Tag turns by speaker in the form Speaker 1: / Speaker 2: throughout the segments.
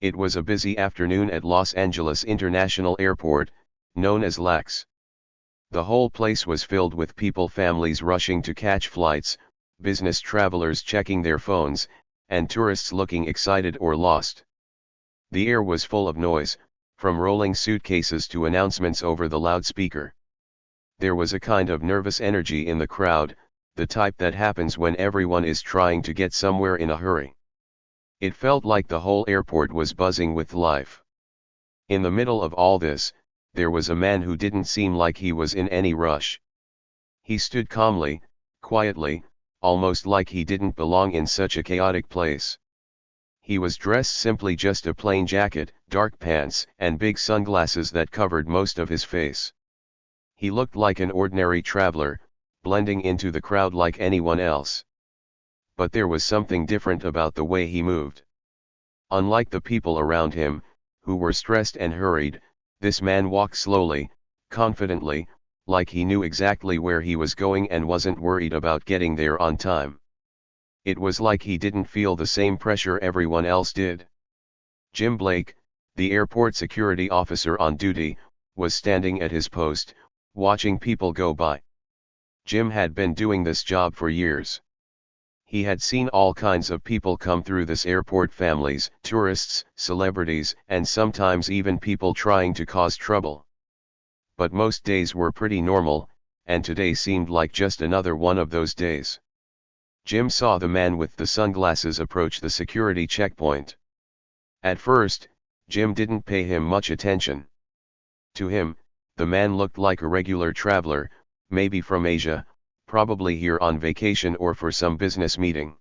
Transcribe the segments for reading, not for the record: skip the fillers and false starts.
Speaker 1: It was a busy afternoon at Los Angeles International Airport, known as LAX. The whole place was filled with people, families rushing to catch flights, business travelers checking their phones, and tourists looking excited or lost. The air was full of noise, from rolling suitcases to announcements over the loudspeaker. There was a kind of nervous energy in the crowd, the type that happens when everyone is trying to get somewhere in a hurry. It felt like the whole airport was buzzing with life. In the middle of all this, there was a man who didn't seem like he was in any rush. He stood calmly, quietly, almost like he didn't belong in such a chaotic place. He was dressed simply, just a plain jacket, dark pants, and big sunglasses that covered most of his face. He looked like an ordinary traveler, blending into the crowd like anyone else. But there was something different about the way he moved. Unlike the people around him, who were stressed and hurried, this man walked slowly, confidently, like he knew exactly where he was going and wasn't worried about getting there on time. It was like he didn't feel the same pressure everyone else did. Jim Blake, the airport security officer on duty, was standing at his post, watching people go by. Jim had been doing this job for years. He had seen all kinds of people come through this airport: families, tourists, celebrities, and sometimes even people trying to cause trouble. But most days were pretty normal, and today seemed like just another one of those days. Jim saw the man with the sunglasses approach the security checkpoint. At first, Jim didn't pay him much attention. To him, the man looked like a regular traveler, maybe from Asia, probably here on vacation or for some business meeting.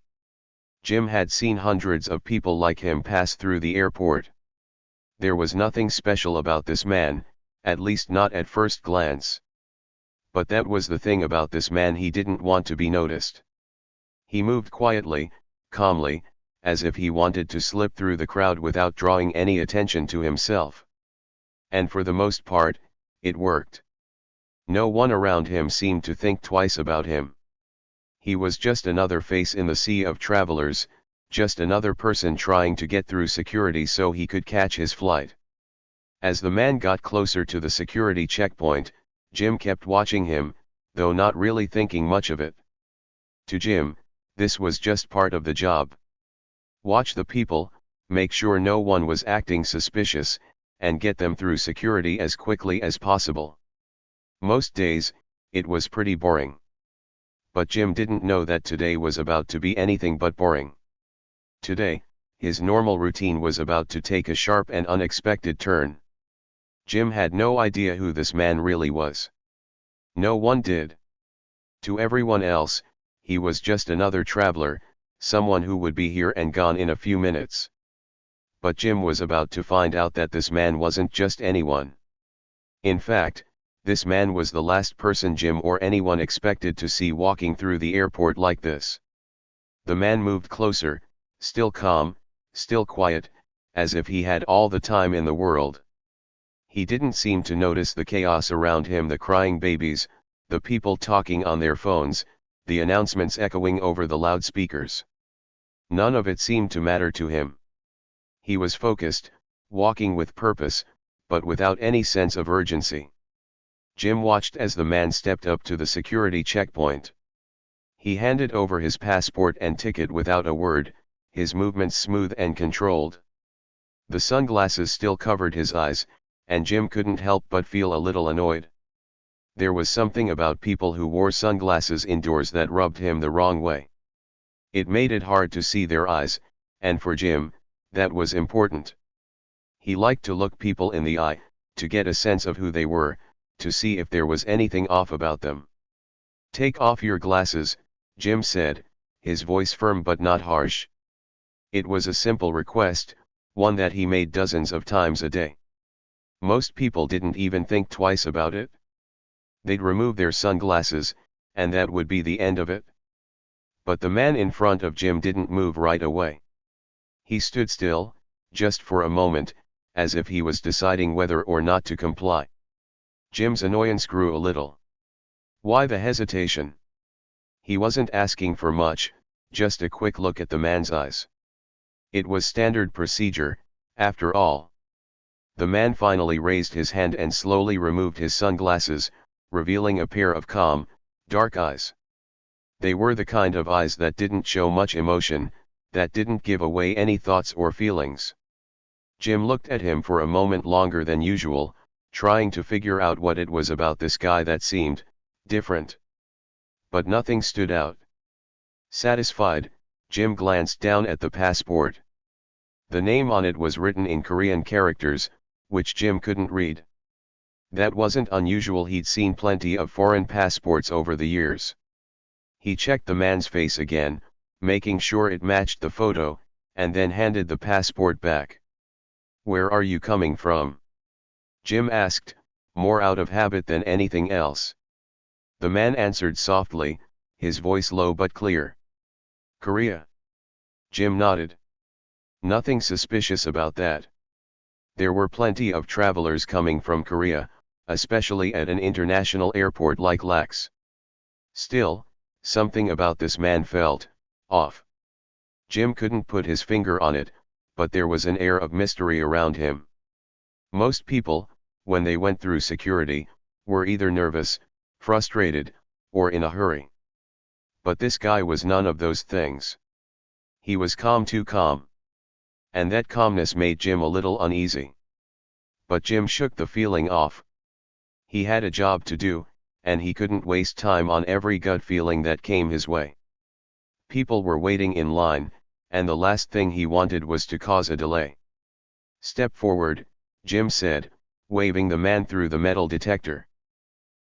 Speaker 1: Jim had seen hundreds of people like him pass through the airport. There was nothing special about this man, at least not at first glance. But that was the thing about this man: he didn't want to be noticed. He moved quietly, calmly, as if he wanted to slip through the crowd without drawing any attention to himself. And for the most part, it worked. No one around him seemed to think twice about him. He was just another face in the sea of travelers, just another person trying to get through security so he could catch his flight. As the man got closer to the security checkpoint, Jim kept watching him, though not really thinking much of it. To Jim, this was just part of the job. Watch the people, make sure no one was acting suspicious, and get them through security as quickly as possible. Most days, it was pretty boring. But Jim didn't know that today was about to be anything but boring. Today, his normal routine was about to take a sharp and unexpected turn. Jim had no idea who this man really was. No one did. To everyone else, he was just another traveler, someone who would be here and gone in a few minutes. But Jim was about to find out that this man wasn't just anyone. In fact, this man was the last person Jim or anyone expected to see walking through the airport like this. The man moved closer, still calm, still quiet, as if he had all the time in the world. He didn't seem to notice the chaos around him: the crying babies, the people talking on their phones, the announcements echoing over the loudspeakers. None of it seemed to matter to him. He was focused, walking with purpose, but without any sense of urgency. Jim watched as the man stepped up to the security checkpoint. He handed over his passport and ticket without a word, his movements smooth and controlled. The sunglasses still covered his eyes, and Jim couldn't help but feel a little annoyed. There was something about people who wore sunglasses indoors that rubbed him the wrong way. It made it hard to see their eyes, and for Jim, that was important. He liked to look people in the eye, to get a sense of who they were, to see if there was anything off about them. "Take off your glasses," Jim said, his voice firm but not harsh. It was a simple request, one that he made dozens of times a day. Most people didn't even think twice about it. They'd remove their sunglasses, and that would be the end of it. But the man in front of Jim didn't move right away. He stood still, just for a moment, as if he was deciding whether or not to comply. Jim's annoyance grew a little. Why the hesitation? He wasn't asking for much, just a quick look at the man's eyes. It was standard procedure, After all. The man finally raised his hand and slowly removed his sunglasses, revealing a pair of calm, dark eyes. They were the kind of eyes that didn't show much emotion, that didn't give away any thoughts or feelings. Jim looked at him for a moment longer than usual, trying to figure out what it was about this guy that seemed different. But nothing stood out. Satisfied, Jim glanced down at the passport. The name on it was written in Korean characters, which Jim couldn't read. That wasn't unusual, he'd seen plenty of foreign passports over the years. He checked the man's face again, making sure it matched the photo, and then handed the passport back. "Where are you coming from?" Jim asked, more out of habit than anything else. The man answered softly, his voice low but clear. "Korea." Jim nodded. Nothing suspicious about that. There were plenty of travelers coming from Korea, especially at an international airport like Lax. Still, something about this man felt off. Jim couldn't put his finger on it, but there was an air of mystery around him. Most people, when they went through security, were either nervous, frustrated, or in a hurry. But this guy was none of those things. He was calm, too calm. And that calmness made Jim a little uneasy. But Jim shook the feeling off. He had a job to do, and he couldn't waste time on every gut feeling that came his way. People were waiting in line, and the last thing he wanted was to cause a delay. "Step forward," Jim said, waving the man through the metal detector.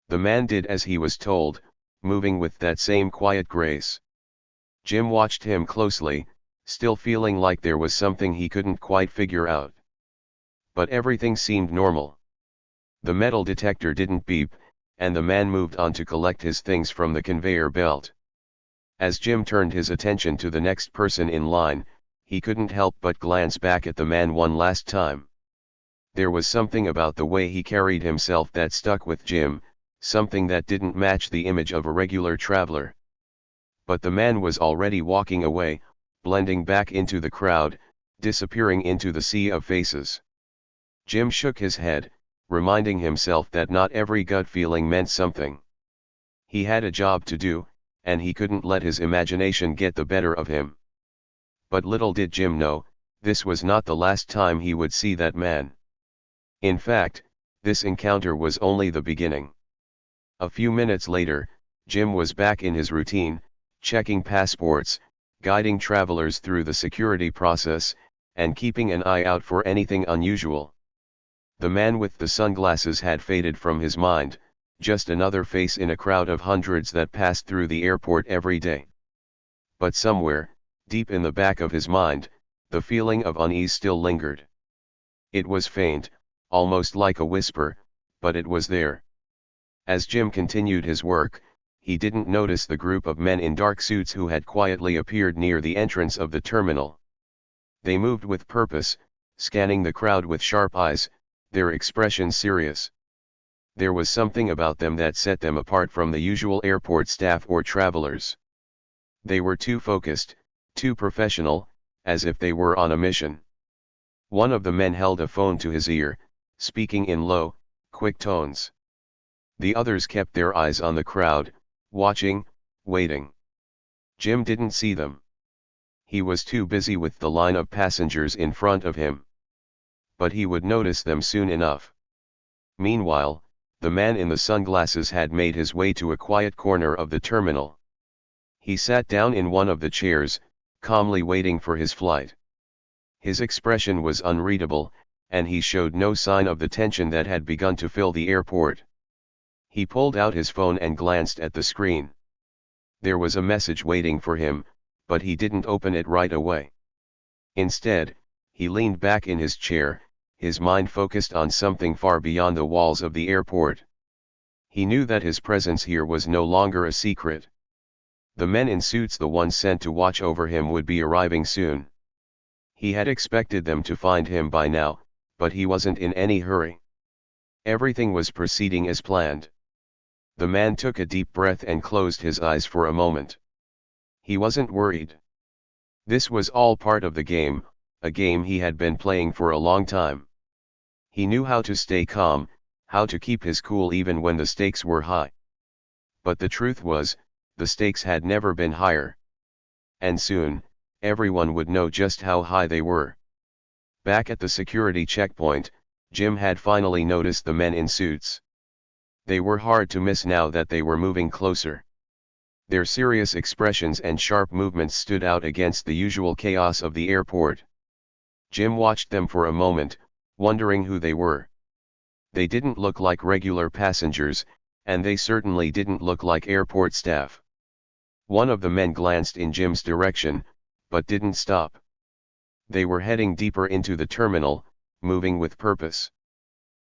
Speaker 1: The man did as he was told, moving with that same quiet grace. Jim watched him closely, still feeling like there was something he couldn't quite figure out. But everything seemed normal. The metal detector didn't beep, and the man moved on to collect his things from the conveyor belt. As Jim turned his attention to the next person in line, he couldn't help but glance back at the man one last time. There was something about the way he carried himself that stuck with Jim, something that didn't match the image of a regular traveler. But the man was already walking away, blending back into the crowd, disappearing into the sea of faces. Jim shook his head, reminding himself that not every gut feeling meant something. He had a job to do, and he couldn't let his imagination get the better of him. But little did Jim know, this was not the last time he would see that man. In fact, this encounter was only the beginning. A few minutes later, Jim was back in his routine, checking passports, guiding travelers through the security process, and keeping an eye out for anything unusual. The man with the sunglasses had faded from his mind, just another face in a crowd of hundreds that passed through the airport every day. But somewhere, deep in the back of his mind, the feeling of unease still lingered. It was faint, almost like a whisper, but it was there. As Jim continued his work, he didn't notice the group of men in dark suits who had quietly appeared near the entrance of the terminal. They moved with purpose, scanning the crowd with sharp eyes, their expressions serious. There was something about them that set them apart from the usual airport staff or travelers. They were too focused, too professional, as if they were on a mission. One of the men held a phone to his ear, speaking in low, quick tones. The others kept their eyes on the crowd, watching, waiting. Jim didn't see them. He was too busy with the line of passengers in front of him. But he would notice them soon enough. Meanwhile, the man in the sunglasses had made his way to a quiet corner of the terminal. He sat down in one of the chairs, calmly waiting for his flight. His expression was unreadable, and he showed no sign of the tension that had begun to fill the airport. He pulled out his phone and glanced at the screen. There was a message waiting for him, but he didn't open it right away. Instead, he leaned back in his chair, his mind focused on something far beyond the walls of the airport. He knew that his presence here was no longer a secret. The men in suits, the ones sent to watch over him, would be arriving soon. He had expected them to find him by now, but he wasn't in any hurry. Everything was proceeding as planned. The man took a deep breath and closed his eyes for a moment. He wasn't worried. This was all part of the game, a game he had been playing for a long time. He knew how to stay calm, how to keep his cool even when the stakes were high. But the truth was, the stakes had never been higher. And soon, everyone would know just how high they were. Back at the security checkpoint, Jim had finally noticed the men in suits. They were hard to miss now that they were moving closer. Their serious expressions and sharp movements stood out against the usual chaos of the airport. Jim watched them for a moment, wondering who they were. They didn't look like regular passengers, and they certainly didn't look like airport staff. One of the men glanced in Jim's direction, but didn't stop. They were heading deeper into the terminal, moving with purpose.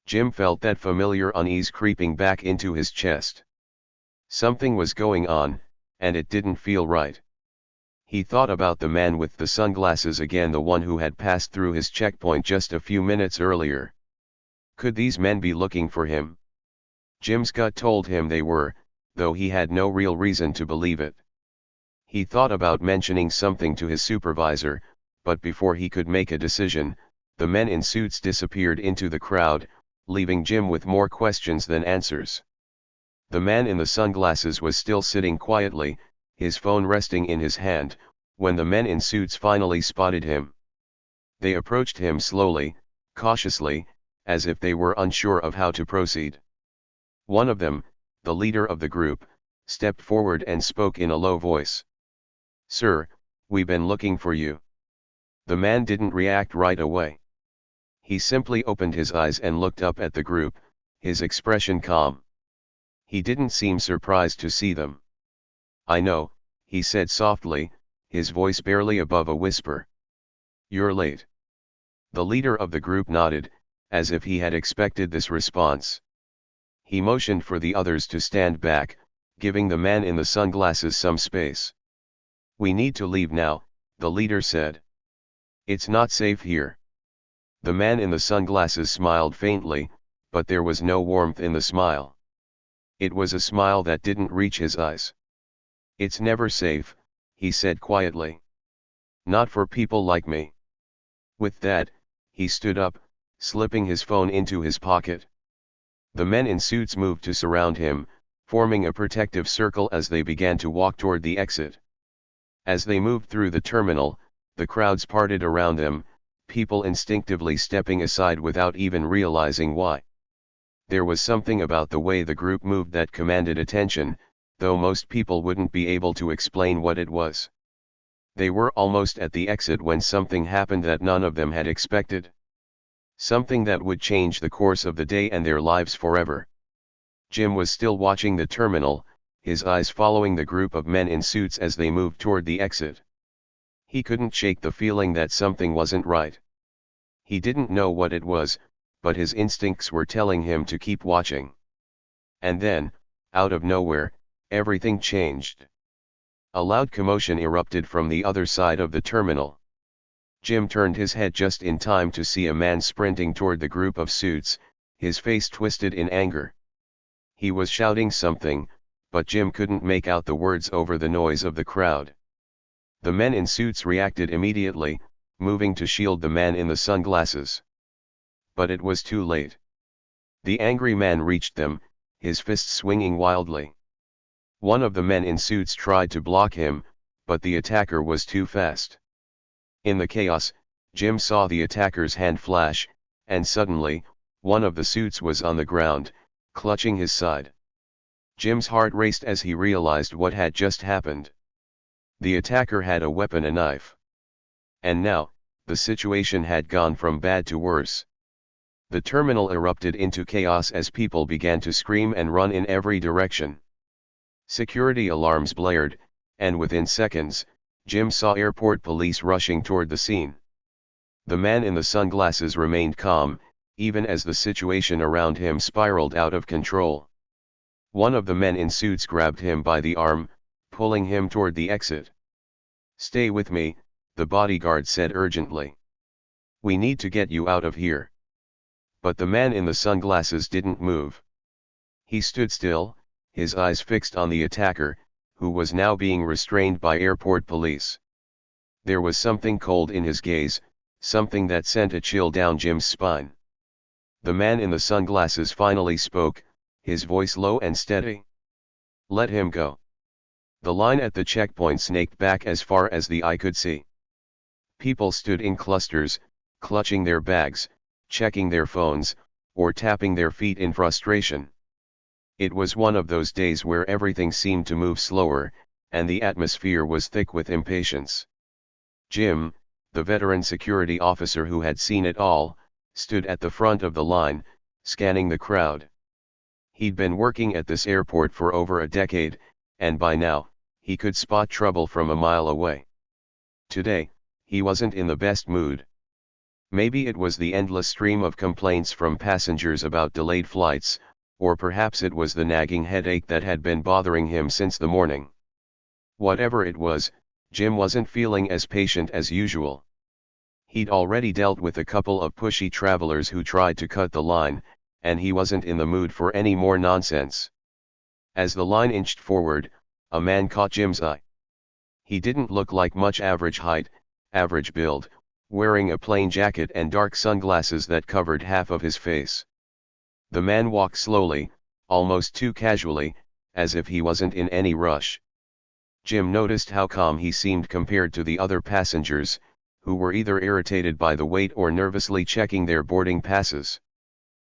Speaker 1: Jim felt that familiar unease creeping back into his chest. Something was going on, and it didn't feel right. He thought about the man with the sunglasses again, the one who had passed through his checkpoint just a few minutes earlier. Could these men be looking for him? Jim's gut told him they were, though he had no real reason to believe it. He thought about mentioning something to his supervisor, but before he could make a decision, the men in suits disappeared into the crowd, leaving Jim with more questions than answers. The man in the sunglasses was still sitting quietly, his phone resting in his hand, when the men in suits finally spotted him. They approached him slowly, cautiously, as if they were unsure of how to proceed. One of them, the leader of the group, stepped forward and spoke in a low voice. "Sir, we've been looking for you." The man didn't react right away. He simply opened his eyes and looked up at the group, his expression calm. He didn't seem surprised to see them. "I know," he said softly, his voice barely above a whisper. "You're late." The leader of the group nodded, as if he had expected this response. He motioned for the others to stand back, giving the man in the sunglasses some space. "We need to leave now," the leader said. "It's not safe here." The man in the sunglasses smiled faintly, but there was no warmth in the smile. It was a smile that didn't reach his eyes. "It's never safe," he said quietly. "Not for people like me." With that, he stood up, slipping his phone into his pocket. The men in suits moved to surround him, forming a protective circle as they began to walk toward the exit. As they moved through the terminal, the crowds parted around them, people instinctively stepping aside without even realizing why. There was something about the way the group moved that commanded attention, though most people wouldn't be able to explain what it was. They were almost at the exit when something happened that none of them had expected. Something that would change the course of the day and their lives forever. Jim was still watching the terminal, his eyes following the group of men in suits as they moved toward the exit. He couldn't shake the feeling that something wasn't right. He didn't know what it was, but his instincts were telling him to keep watching. And then, out of nowhere, everything changed. A loud commotion erupted from the other side of the terminal. Jim turned his head just in time to see a man sprinting toward the group of suits, his face twisted in anger. He was shouting something, but Jim couldn't make out the words over the noise of the crowd. The men in suits reacted immediately, moving to shield the man in the sunglasses. But it was too late. The angry man reached them, his fists swinging wildly. One of the men in suits tried to block him, but the attacker was too fast. In the chaos, Jim saw the attacker's hand flash, and suddenly, one of the suits was on the ground, clutching his side. Jim's heart raced as he realized what had just happened. The attacker had a weapon, a knife. And now, the situation had gone from bad to worse. The terminal erupted into chaos as people began to scream and run in every direction. Security alarms blared, and within seconds, Jim saw airport police rushing toward the scene. The man in the sunglasses remained calm, even as the situation around him spiraled out of control. One of the men in suits grabbed him by the arm, pulling him toward the exit. "Stay with me," the bodyguard said urgently. "We need to get you out of here." But the man in the sunglasses didn't move. He stood still, his eyes fixed on the attacker, who was now being restrained by airport police. There was something cold in his gaze, something that sent a chill down Jim's spine. The man in the sunglasses finally spoke, his voice low and steady. "Let him go." The line at the checkpoint snaked back as far as the eye could see. People stood in clusters, clutching their bags, checking their phones, or tapping their feet in frustration. It was one of those days where everything seemed to move slower, and the atmosphere was thick with impatience. Jim, the veteran security officer who had seen it all, stood at the front of the line, scanning the crowd. He'd been working at this airport for over a decade, and by now, he could spot trouble from a mile away. Today, he wasn't in the best mood. Maybe it was the endless stream of complaints from passengers about delayed flights, or perhaps it was the nagging headache that had been bothering him since the morning. Whatever it was, Jim wasn't feeling as patient as usual. He'd already dealt with a couple of pushy travelers who tried to cut the line, and he wasn't in the mood for any more nonsense. As the line inched forward, a man caught Jim's eye. He didn't look like much average height, average build, wearing a plain jacket and dark sunglasses that covered half of his face. The man walked slowly, almost too casually, as if he wasn't in any rush. Jim noticed how calm he seemed compared to the other passengers, who were either irritated by the wait or nervously checking their boarding passes.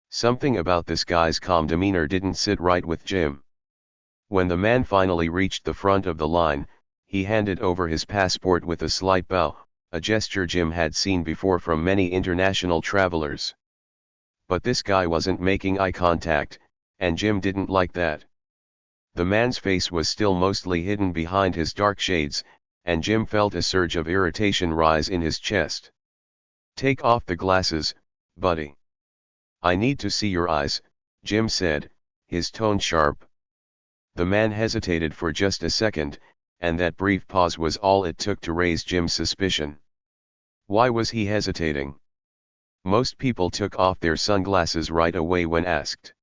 Speaker 1: Something about this guy's calm demeanor didn't sit right with Jim. When the man finally reached the front of the line, he handed over his passport with a slight bow, a gesture Jim had seen before from many international travelers. But this guy wasn't making eye contact, and Jim didn't like that. The man's face was still mostly hidden behind his dark shades, and Jim felt a surge of irritation rise in his chest. "Take off the glasses, buddy." "I need to see your eyes," Jim said, his tone sharp. The man hesitated for just a second, and that brief pause was all it took to raise Jim's suspicion. Why was he hesitating? Most people took off their sunglasses right away when asked.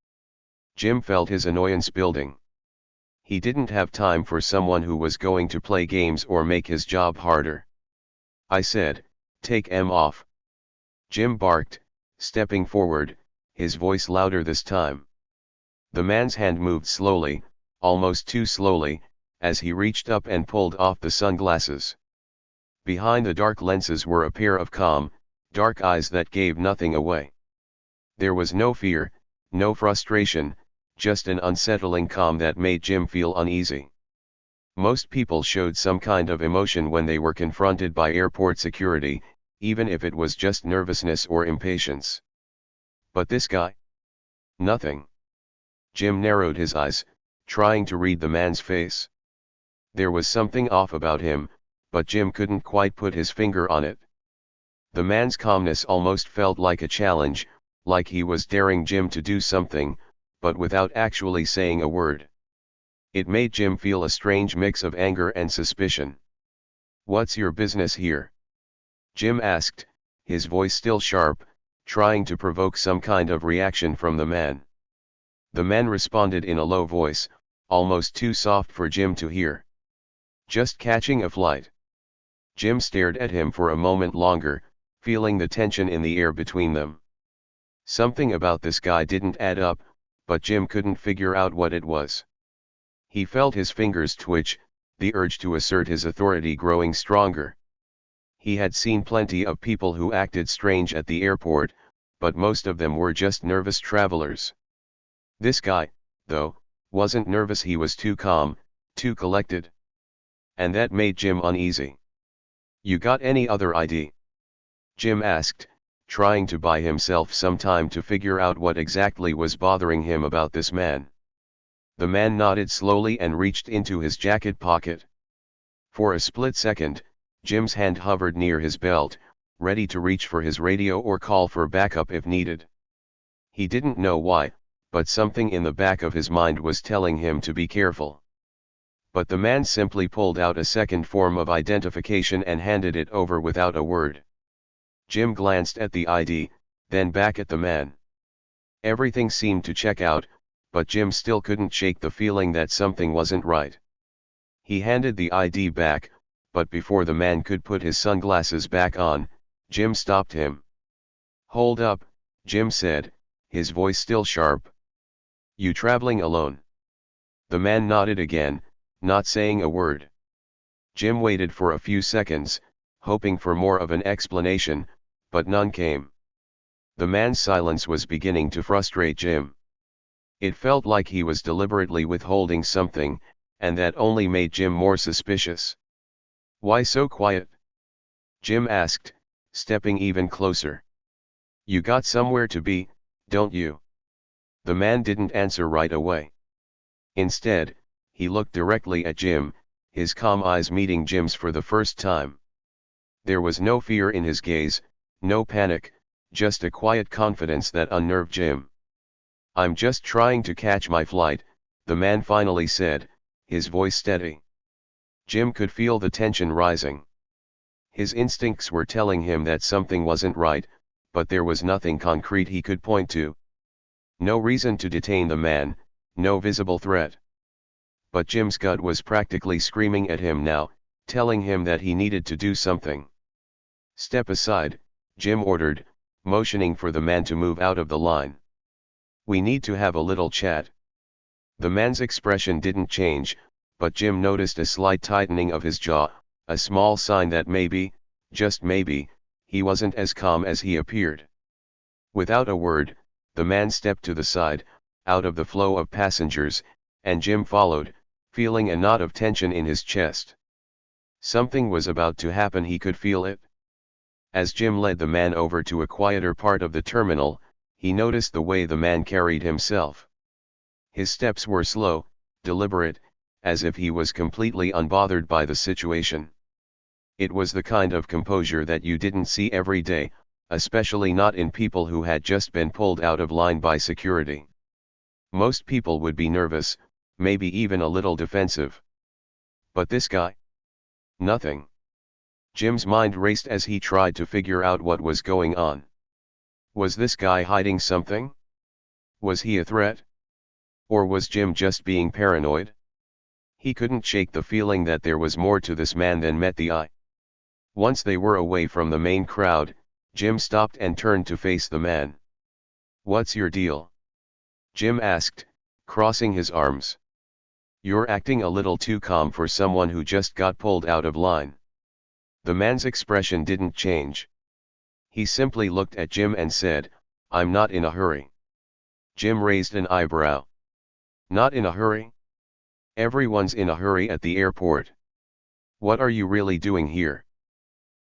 Speaker 1: Jim felt his annoyance building. He didn't have time for someone who was going to play games or make his job harder. "I said, take 'em off," Jim barked, stepping forward, his voice louder this time. The man's hand moved slowly, almost too slowly, as he reached up and pulled off the sunglasses. Behind the dark lenses were a pair of calm, dark eyes that gave nothing away. There was no fear, no frustration, just an unsettling calm that made Jim feel uneasy. Most people showed some kind of emotion when they were confronted by airport security, even if it was just nervousness or impatience. But this guy? Nothing. Jim narrowed his eyes, trying to read the man's face. There was something off about him, but Jim couldn't quite put his finger on it. The man's calmness almost felt like a challenge, like he was daring Jim to do something, but without actually saying a word. It made Jim feel a strange mix of anger and suspicion. "What's your business here?" Jim asked, his voice still sharp, trying to provoke some kind of reaction from the man. The man responded in a low voice, almost too soft for Jim to hear. "Just catching a flight." Jim stared at him for a moment longer, feeling the tension in the air between them. Something about this guy didn't add up, but Jim couldn't figure out what it was. He felt his fingers twitch, the urge to assert his authority growing stronger. He had seen plenty of people who acted strange at the airport, but most of them were just nervous travelers. This guy, though, wasn't nervous. He was too calm, too collected. And that made Jim uneasy. "You got any other ID?" Jim asked, trying to buy himself some time to figure out what exactly was bothering him about this man. The man nodded slowly and reached into his jacket pocket. For a split second, Jim's hand hovered near his belt, ready to reach for his radio or call for backup if needed. He didn't know why, but something in the back of his mind was telling him to be careful. But the man simply pulled out a second form of identification and handed it over without a word. Jim glanced at the ID, then back at the man. Everything seemed to check out, but Jim still couldn't shake the feeling that something wasn't right. He handed the ID back, but before the man could put his sunglasses back on, Jim stopped him. "Hold up," Jim said, his voice still sharp. "You traveling alone?" The man nodded again, not saying a word. Jim waited for a few seconds, hoping for more of an explanation, but none came. The man's silence was beginning to frustrate Jim. It felt like he was deliberately withholding something, and that only made Jim more suspicious. "Why so quiet?" Jim asked, stepping even closer. "You got somewhere to be, don't you?" The man didn't answer right away. Instead, he looked directly at Jim, his calm eyes meeting Jim's for the first time. There was no fear in his gaze, no panic, just a quiet confidence that unnerved Jim. "I'm just trying to catch my flight," the man finally said, his voice steady. Jim could feel the tension rising. His instincts were telling him that something wasn't right, but there was nothing concrete he could point to. No reason to detain the man, no visible threat. But Jim's gut was practically screaming at him now, telling him that he needed to do something. "Step aside," Jim ordered, motioning for the man to move out of the line. "We need to have a little chat." The man's expression didn't change, but Jim noticed a slight tightening of his jaw, a small sign that maybe, just maybe, he wasn't as calm as he appeared. Without a word, the man stepped to the side, out of the flow of passengers, and Jim followed, feeling a knot of tension in his chest. Something was about to happen, he could feel it. As Jim led the man over to a quieter part of the terminal, he noticed the way the man carried himself. His steps were slow, deliberate, as if he was completely unbothered by the situation. It was the kind of composure that you didn't see every day, especially not in people who had just been pulled out of line by security. Most people would be nervous, maybe even a little defensive. But this guy? Nothing. Jim's mind raced as he tried to figure out what was going on. Was this guy hiding something? Was he a threat? Or was Jim just being paranoid? He couldn't shake the feeling that there was more to this man than met the eye. Once they were away from the main crowd, Jim stopped and turned to face the man. "What's your deal?" Jim asked, crossing his arms. "You're acting a little too calm for someone who just got pulled out of line." The man's expression didn't change. He simply looked at Jim and said, "I'm not in a hurry." Jim raised an eyebrow. "Not in a hurry? Everyone's in a hurry at the airport. What are you really doing here?"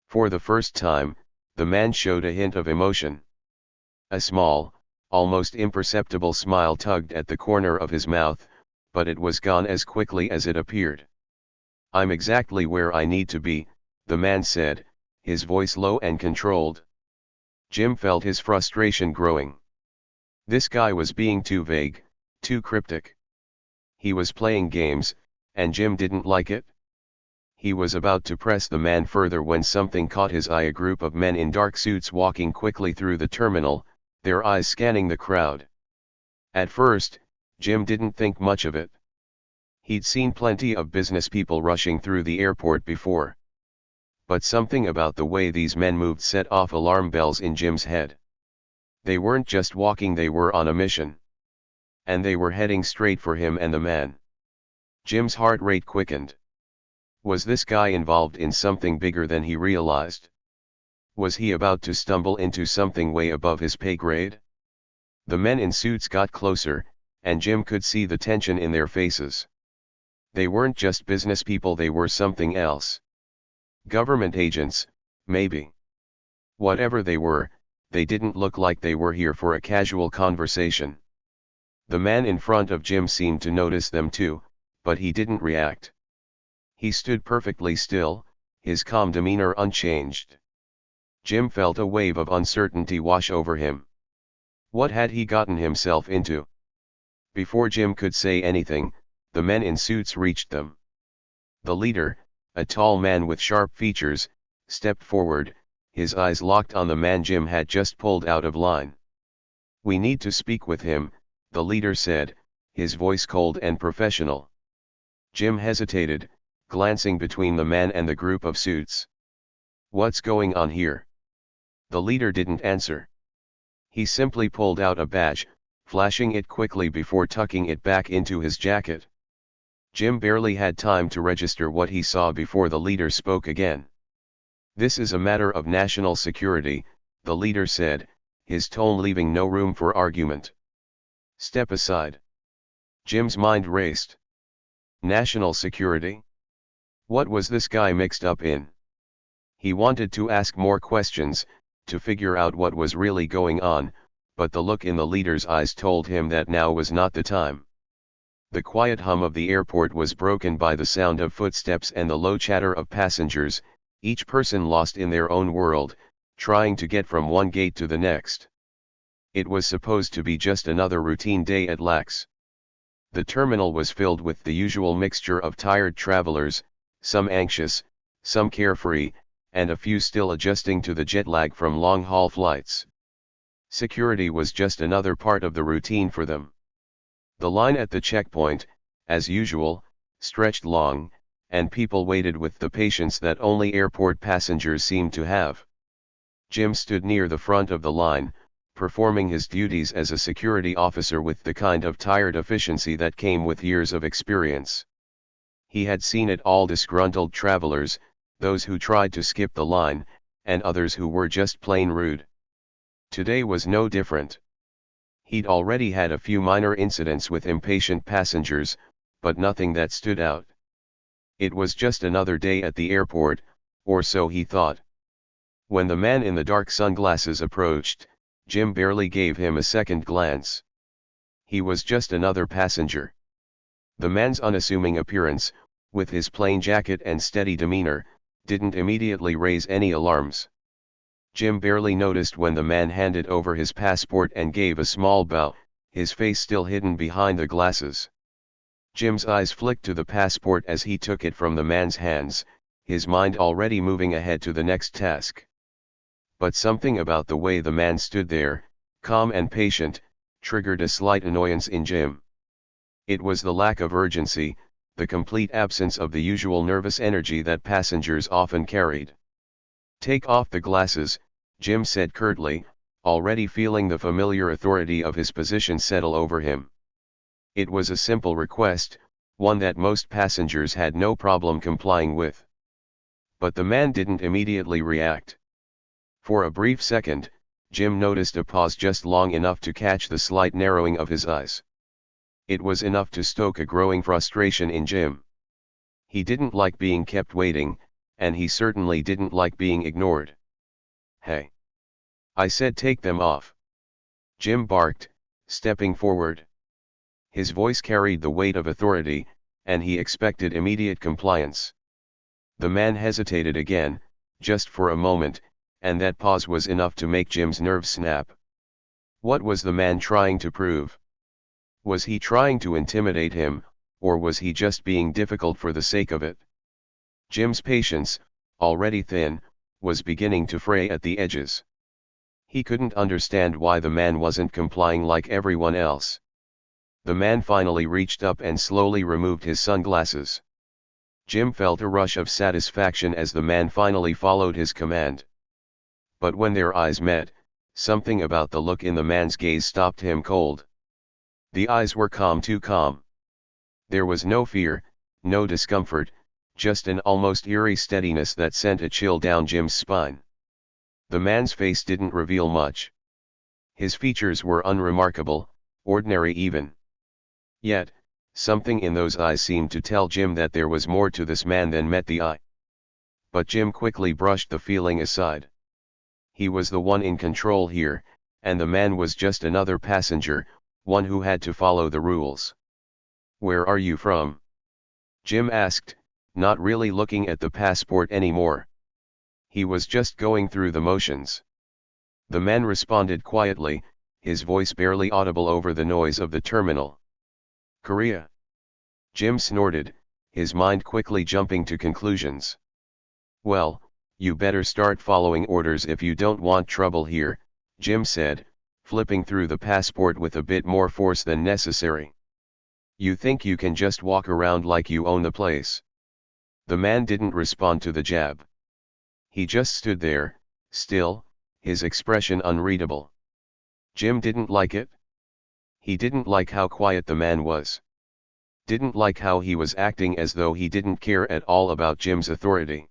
Speaker 1: For the first time, the man showed a hint of emotion. A small, almost imperceptible smile tugged at the corner of his mouth, but it was gone as quickly as it appeared. "I'm exactly where I need to be," the man said, his voice low and controlled. Jim felt his frustration growing. This guy was being too vague, too cryptic. He was playing games, and Jim didn't like it. He was about to press the man further when something caught his eye: a group of men in dark suits walking quickly through the terminal, their eyes scanning the crowd. At first, Jim didn't think much of it. He'd seen plenty of business people rushing through the airport before. But something about the way these men moved set off alarm bells in Jim's head. They weren't just walking, they were on a mission. And they were heading straight for him and the man. Jim's heart rate quickened. Was this guy involved in something bigger than he realized? Was he about to stumble into something way above his pay grade? The men in suits got closer, and Jim could see the tension in their faces. They weren't just business people, they were something else. Government agents, maybe. Whatever they were, they didn't look like they were here for a casual conversation. The man in front of Jim seemed to notice them too, but he didn't react. He stood perfectly still, his calm demeanor unchanged. Jim felt a wave of uncertainty wash over him. What had he gotten himself into? Before Jim could say anything, the men in suits reached them. The leader, a tall man with sharp features, stepped forward, his eyes locked on the man Jim had just pulled out of line. "We need to speak with him," the leader said, his voice cold and professional. Jim hesitated, glancing between the man and the group of suits. "What's going on here?" The leader didn't answer. He simply pulled out a badge, flashing it quickly before tucking it back into his jacket. Jim barely had time to register what he saw before the leader spoke again. "This is a matter of national security," the leader said, his tone leaving no room for argument. "Step aside." Jim's mind raced. National security? What was this guy mixed up in? He wanted to ask more questions, to figure out what was really going on, but the look in the leader's eyes told him that now was not the time. The quiet hum of the airport was broken by the sound of footsteps and the low chatter of passengers, each person lost in their own world, trying to get from one gate to the next. It was supposed to be just another routine day at LAX. The terminal was filled with the usual mixture of tired travelers, some anxious, some carefree, and a few still adjusting to the jet lag from long-haul flights. Security was just another part of the routine for them. The line at the checkpoint, as usual, stretched long, and people waited with the patience that only airport passengers seemed to have. Jim stood near the front of the line, performing his duties as a security officer with the kind of tired efficiency that came with years of experience. He had seen it all: disgruntled travelers, those who tried to skip the line, and others who were just plain rude. Today was no different. He'd already had a few minor incidents with impatient passengers, but nothing that stood out. It was just another day at the airport, or so he thought. When the man in the dark sunglasses approached, Jim barely gave him a second glance. He was just another passenger. The man's unassuming appearance, with his plain jacket and steady demeanor, didn't immediately raise any alarms. Jim barely noticed when the man handed over his passport and gave a small bow, his face still hidden behind the glasses. Jim's eyes flicked to the passport as he took it from the man's hands, his mind already moving ahead to the next task. But something about the way the man stood there, calm and patient, triggered a slight annoyance in Jim. It was the lack of urgency, the complete absence of the usual nervous energy that passengers often carried. "Take off the glasses," Jim said curtly, already feeling the familiar authority of his position settle over him. It was a simple request, one that most passengers had no problem complying with. But the man didn't immediately react. For a brief second, Jim noticed a pause just long enough to catch the slight narrowing of his eyes. It was enough to stoke a growing frustration in Jim. He didn't like being kept waiting, and he certainly didn't like being ignored. "Hey! I said take them off!" Jim barked, stepping forward. His voice carried the weight of authority, and he expected immediate compliance. The man hesitated again, just for a moment, and that pause was enough to make Jim's nerves snap. What was the man trying to prove? Was he trying to intimidate him, or was he just being difficult for the sake of it? Jim's patience, already thin, was beginning to fray at the edges. He couldn't understand why the man wasn't complying like everyone else. The man finally reached up and slowly removed his sunglasses. Jim felt a rush of satisfaction as the man finally followed his command. But when their eyes met, something about the look in the man's gaze stopped him cold. The eyes were calm, too calm. There was no fear, no discomfort, just an almost eerie steadiness that sent a chill down Jim's spine. The man's face didn't reveal much. His features were unremarkable, ordinary even. Yet, something in those eyes seemed to tell Jim that there was more to this man than met the eye. But Jim quickly brushed the feeling aside. He was the one in control here, and the man was just another passenger, one who had to follow the rules. "Where are you from?" Jim asked, not really looking at the passport anymore. He was just going through the motions. The man responded quietly, his voice barely audible over the noise of the terminal. "Korea." Jim snorted, his mind quickly jumping to conclusions. "Well, you better start following orders if you don't want trouble here," Jim said, flipping through the passport with a bit more force than necessary. "You think you can just walk around like you own the place?" The man didn't respond to the jab. He just stood there, still, his expression unreadable. Jim didn't like it. He didn't like how quiet the man was. Didn't like how he was acting as though he didn't care at all about Jim's authority.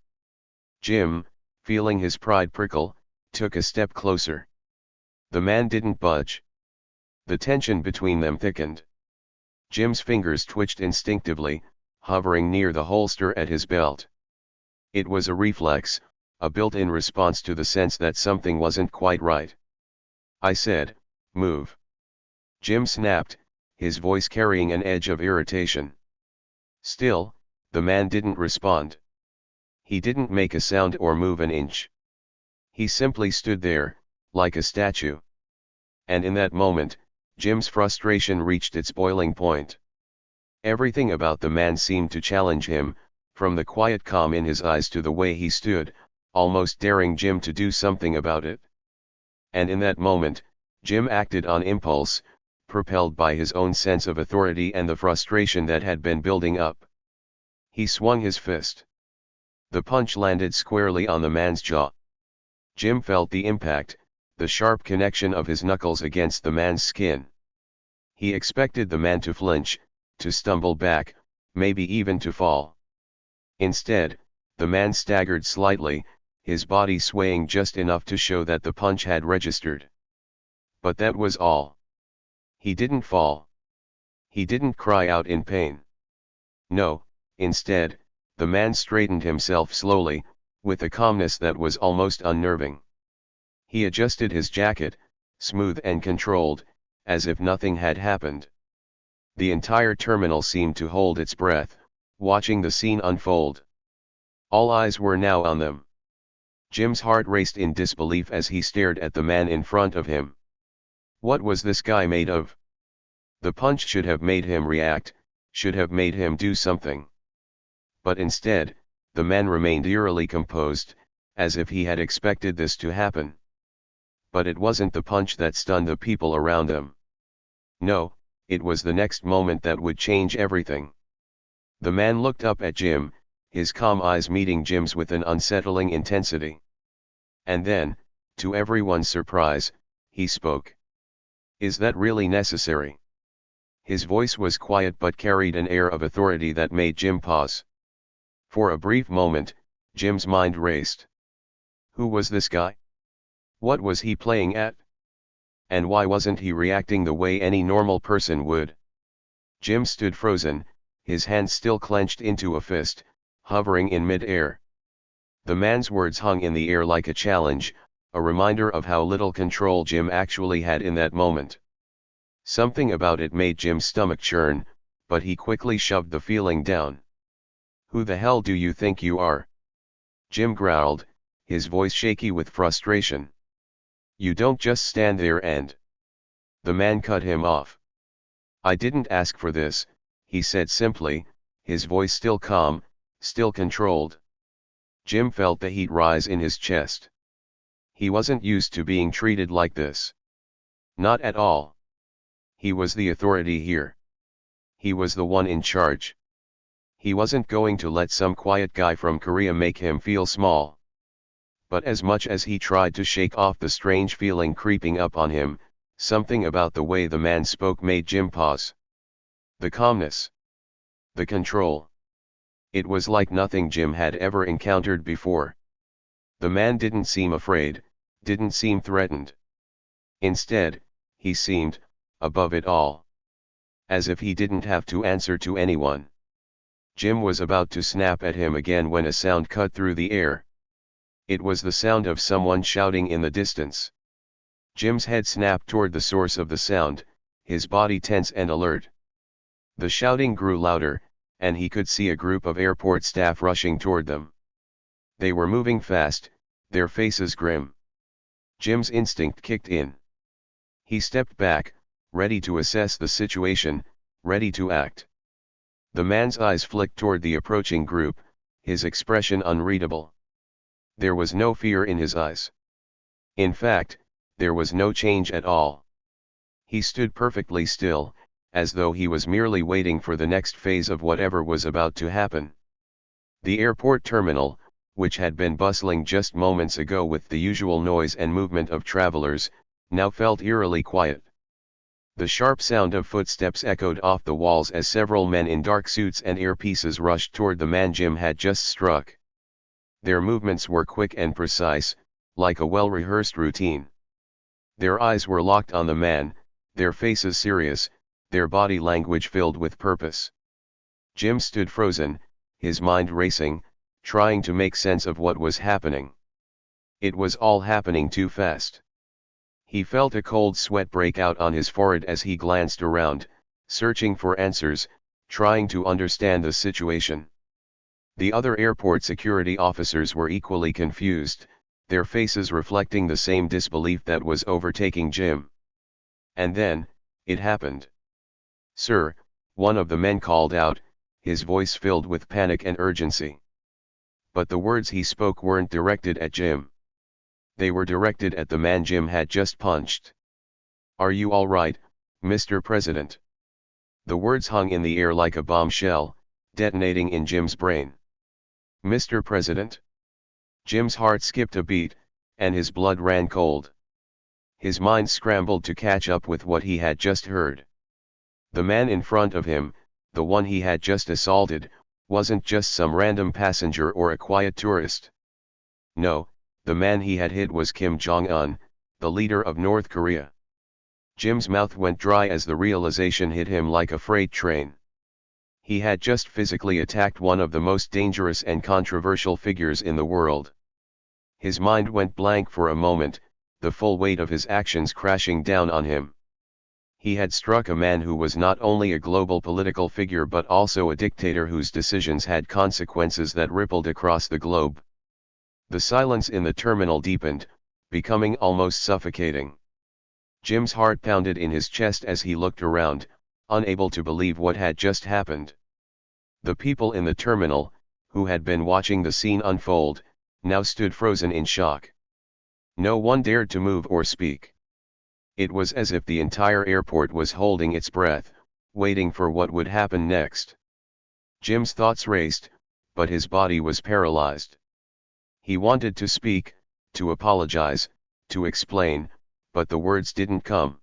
Speaker 1: Jim, feeling his pride prickle, took a step closer. The man didn't budge. The tension between them thickened. Jim's fingers twitched instinctively, hovering near the holster at his belt. It was a reflex, a built-in response to the sense that something wasn't quite right. I said, "Move." Jim snapped, his voice carrying an edge of irritation. Still, the man didn't respond. He didn't make a sound or move an inch. He simply stood there, like a statue. And in that moment, Jim's frustration reached its boiling point. Everything about the man seemed to challenge him, from the quiet calm in his eyes to the way he stood, almost daring Jim to do something about it. And in that moment, Jim acted on impulse, propelled by his own sense of authority and the frustration that had been building up. He swung his fist. The punch landed squarely on the man's jaw. Jim felt the impact, the sharp connection of his knuckles against the man's skin. He expected the man to flinch, to stumble back, maybe even to fall. Instead, the man staggered slightly, his body swaying just enough to show that the punch had registered. But that was all. He didn't fall. He didn't cry out in pain. No, instead, the man straightened himself slowly, with a calmness that was almost unnerving. He adjusted his jacket, smooth and controlled, as if nothing had happened. The entire terminal seemed to hold its breath, watching the scene unfold. All eyes were now on them. Jim's heart raced in disbelief as he stared at the man in front of him. What was this guy made of? The punch should have made him react, should have made him do something. But instead, the man remained eerily composed, as if he had expected this to happen. But it wasn't the punch that stunned the people around them. No, it was the next moment that would change everything. The man looked up at Jim, his calm eyes meeting Jim's with an unsettling intensity. And then, to everyone's surprise, he spoke. "Is that really necessary?" His voice was quiet but carried an air of authority that made Jim pause. For a brief moment, Jim's mind raced. Who was this guy? What was he playing at? And why wasn't he reacting the way any normal person would? Jim stood frozen, his hands still clenched into a fist, hovering in mid-air. The man's words hung in the air like a challenge, a reminder of how little control Jim actually had in that moment. Something about it made Jim's stomach churn, but he quickly shoved the feeling down. "Who the hell do you think you are?" Jim growled, his voice shaky with frustration. "You don't just stand there and..." The man cut him off. "I didn't ask for this," he said simply, his voice still calm, still controlled. Jim felt the heat rise in his chest. He wasn't used to being treated like this. Not at all. He was the authority here. He was the one in charge. He wasn't going to let some quiet guy from Korea make him feel small. But as much as he tried to shake off the strange feeling creeping up on him, something about the way the man spoke made Jim pause. The calmness. The control. It was like nothing Jim had ever encountered before. The man didn't seem afraid, didn't seem threatened. Instead, he seemed, above it all. As if he didn't have to answer to anyone. Jim was about to snap at him again when a sound cut through the air. It was the sound of someone shouting in the distance. Jim's head snapped toward the source of the sound, his body tense and alert. The shouting grew louder, and he could see a group of airport staff rushing toward them. They were moving fast, their faces grim. Jim's instinct kicked in. He stepped back, ready to assess the situation, ready to act. The man's eyes flicked toward the approaching group, his expression unreadable. There was no fear in his eyes. In fact, there was no change at all. He stood perfectly still, as though he was merely waiting for the next phase of whatever was about to happen. The airport terminal, which had been bustling just moments ago with the usual noise and movement of travelers, now felt eerily quiet. The sharp sound of footsteps echoed off the walls as several men in dark suits and earpieces rushed toward the man Jim had just struck. Their movements were quick and precise, like a well-rehearsed routine. Their eyes were locked on the man, their faces serious, their body language filled with purpose. Jim stood frozen, his mind racing, trying to make sense of what was happening. It was all happening too fast. He felt a cold sweat break out on his forehead as he glanced around, searching for answers, trying to understand the situation. The other airport security officers were equally confused, their faces reflecting the same disbelief that was overtaking Jim. And then, it happened. "Sir," one of the men called out, his voice filled with panic and urgency. But the words he spoke weren't directed at Jim. They were directed at the man Jim had just punched. "Are you all right, Mr. President?" The words hung in the air like a bombshell, detonating in Jim's brain. "Mr. President?" Jim's heart skipped a beat, and his blood ran cold. His mind scrambled to catch up with what he had just heard. The man in front of him, the one he had just assaulted, wasn't just some random passenger or a quiet tourist. No, the man he had hit was Kim Jong-un, the leader of North Korea. Jim's mouth went dry as the realization hit him like a freight train. He had just physically attacked one of the most dangerous and controversial figures in the world. His mind went blank for a moment, the full weight of his actions crashing down on him. He had struck a man who was not only a global political figure but also a dictator whose decisions had consequences that rippled across the globe. The silence in the terminal deepened, becoming almost suffocating. Jim's heart pounded in his chest as he looked around, unable to believe what had just happened. The people in the terminal, who had been watching the scene unfold, now stood frozen in shock. No one dared to move or speak. It was as if the entire airport was holding its breath, waiting for what would happen next. Jim's thoughts raced, but his body was paralyzed. He wanted to speak, to apologize, to explain, but the words didn't come.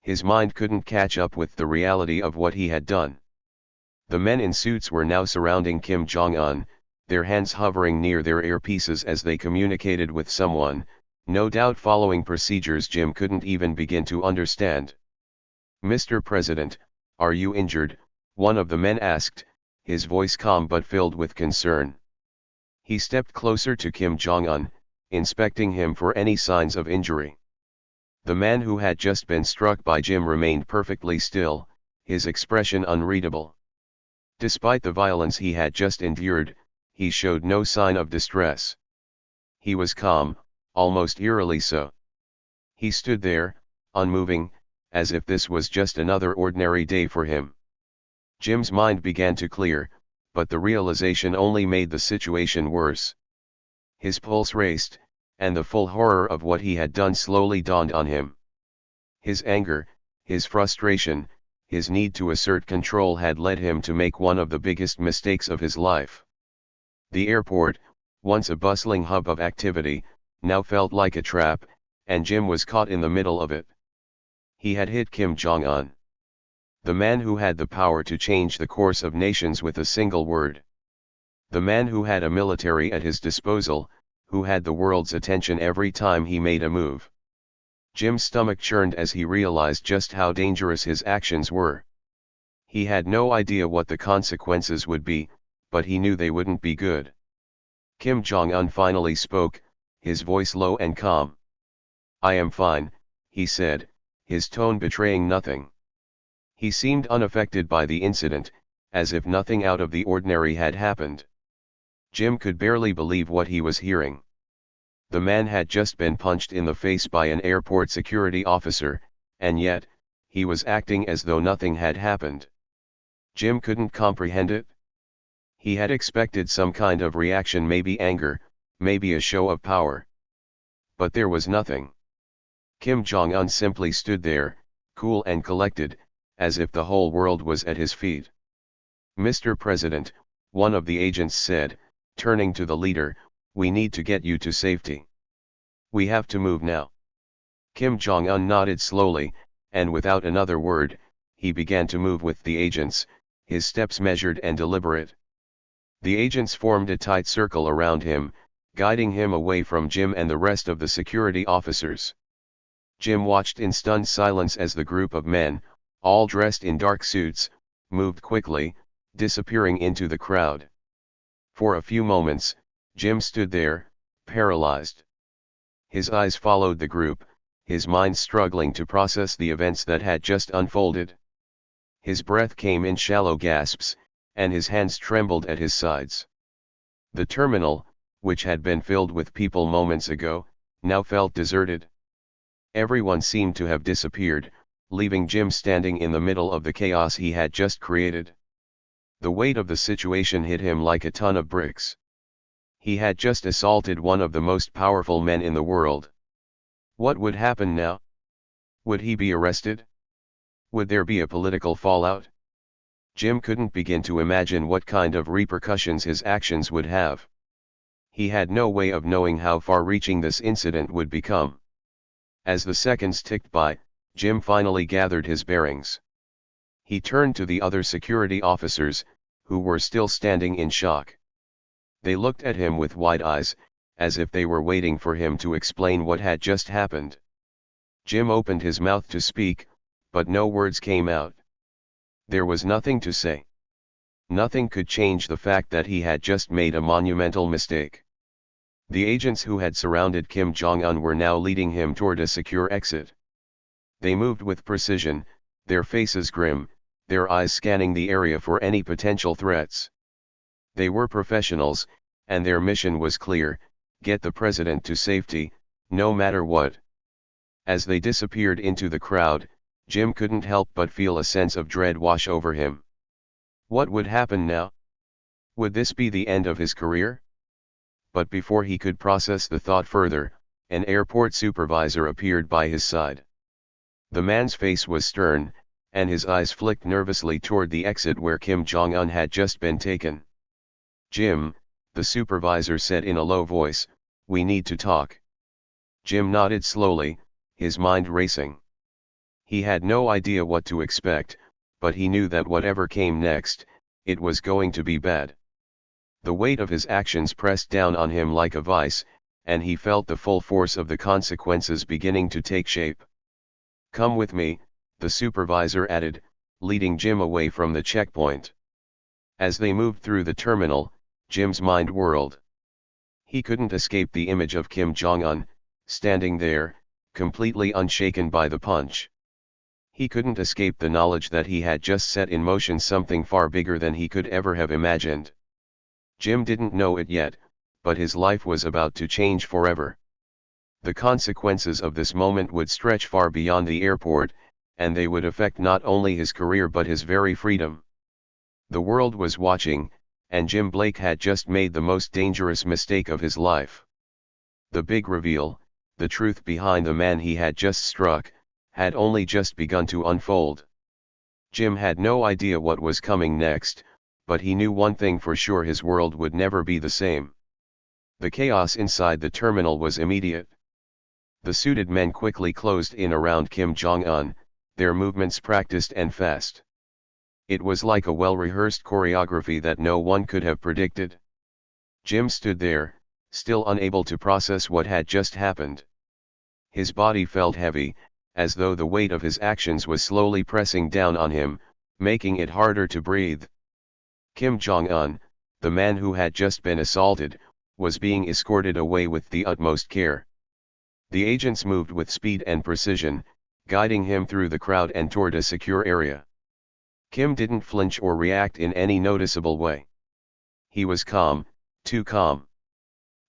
Speaker 1: His mind couldn't catch up with the reality of what he had done. The men in suits were now surrounding Kim Jong-un, their hands hovering near their earpieces as they communicated with someone, no doubt following procedures Jim couldn't even begin to understand. "Mr. President, are you injured?" one of the men asked, his voice calm but filled with concern. He stepped closer to Kim Jong-un, inspecting him for any signs of injury. The man who had just been struck by Jim remained perfectly still, his expression unreadable. Despite the violence he had just endured, he showed no sign of distress. He was calm, almost eerily so. He stood there, unmoving, as if this was just another ordinary day for him. Jim's mind began to clear, but the realization only made the situation worse. His pulse raced, and the full horror of what he had done slowly dawned on him. His anger, his frustration, his need to assert control had led him to make one of the biggest mistakes of his life. The airport, once a bustling hub of activity, now felt like a trap, and Jim was caught in the middle of it. He had hit Kim Jong-un, the man who had the power to change the course of nations with a single word. The man who had a military at his disposal, who had the world's attention every time he made a move. Jim's stomach churned as he realized just how dangerous his actions were. He had no idea what the consequences would be, but he knew they wouldn't be good. Kim Jong-un finally spoke, his voice low and calm. "I am fine," he said, his tone betraying nothing. He seemed unaffected by the incident, as if nothing out of the ordinary had happened. Jim could barely believe what he was hearing. The man had just been punched in the face by an airport security officer, and yet, he was acting as though nothing had happened. Jim couldn't comprehend it. He had expected some kind of reaction, maybe anger, maybe a show of power. But there was nothing. Kim Jong-un simply stood there, cool and collected, as if the whole world was at his feet. "Mr. President," one of the agents said, Turning to the leader, "We need to get you to safety. We have to move now." Kim Jong-un nodded slowly, and without another word, he began to move with the agents, his steps measured and deliberate. The agents formed a tight circle around him, guiding him away from Jim and the rest of the security officers. Jim watched in stunned silence as the group of men, all dressed in dark suits, moved quickly, disappearing into the crowd. For a few moments, Jim stood there, paralyzed. His eyes followed the group, his mind struggling to process the events that had just unfolded. His breath came in shallow gasps, and his hands trembled at his sides. The terminal, which had been filled with people moments ago, now felt deserted. Everyone seemed to have disappeared, leaving Jim standing in the middle of the chaos he had just created. The weight of the situation hit him like a ton of bricks. He had just assaulted one of the most powerful men in the world. What would happen now? Would he be arrested? Would there be a political fallout? Jim couldn't begin to imagine what kind of repercussions his actions would have. He had no way of knowing how far-reaching this incident would become. As the seconds ticked by, Jim finally gathered his bearings. He turned to the other security officers, who were still standing in shock. They looked at him with wide eyes, as if they were waiting for him to explain what had just happened. Jim opened his mouth to speak, but no words came out. There was nothing to say. Nothing could change the fact that he had just made a monumental mistake. The agents who had surrounded Kim Jong-un were now leading him toward a secure exit. They moved with precision, their faces grim, their eyes scanning the area for any potential threats. They were professionals, and their mission was clear: get the president to safety, no matter what. As they disappeared into the crowd, Jim couldn't help but feel a sense of dread wash over him. What would happen now? Would this be the end of his career? But before he could process the thought further, an airport supervisor appeared by his side. The man's face was stern, and his eyes flicked nervously toward the exit where Kim Jong-un had just been taken. "Jim," the supervisor said in a low voice, "we need to talk." Jim nodded slowly, his mind racing. He had no idea what to expect, but he knew that whatever came next, it was going to be bad. The weight of his actions pressed down on him like a vice, and he felt the full force of the consequences beginning to take shape. "Come with me," the supervisor added, leading Jim away from the checkpoint. As they moved through the terminal, Jim's mind whirled. He couldn't escape the image of Kim Jong-un, standing there, completely unshaken by the punch. He couldn't escape the knowledge that he had just set in motion something far bigger than he could ever have imagined. Jim didn't know it yet, but his life was about to change forever. The consequences of this moment would stretch far beyond the airport, and they would affect not only his career but his very freedom. The world was watching, and Jim Blake had just made the most dangerous mistake of his life. The big reveal, the truth behind the man he had just struck, had only just begun to unfold. Jim had no idea what was coming next, but he knew one thing for sure: his world would never be the same. The chaos inside the terminal was immediate. The suited men quickly closed in around Kim Jong-un, their movements practiced and fast. It was like a well-rehearsed choreography that no one could have predicted. Jim stood there, still unable to process what had just happened. His body felt heavy, as though the weight of his actions was slowly pressing down on him, making it harder to breathe. Kim Jong-un, the man who had just been assaulted, was being escorted away with the utmost care. The agents moved with speed and precision, guiding him through the crowd and toward a secure area. Kim didn't flinch or react in any noticeable way. He was calm, too calm.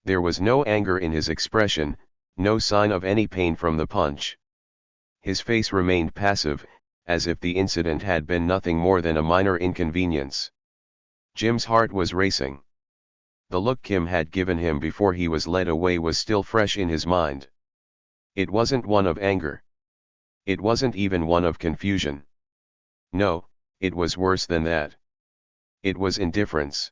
Speaker 1: There was no anger in his expression, no sign of any pain from the punch. His face remained passive, as if the incident had been nothing more than a minor inconvenience. Jim's heart was racing. The look Kim had given him before he was led away was still fresh in his mind. It wasn't one of anger. It wasn't even one of confusion. No, it was worse than that. It was indifference.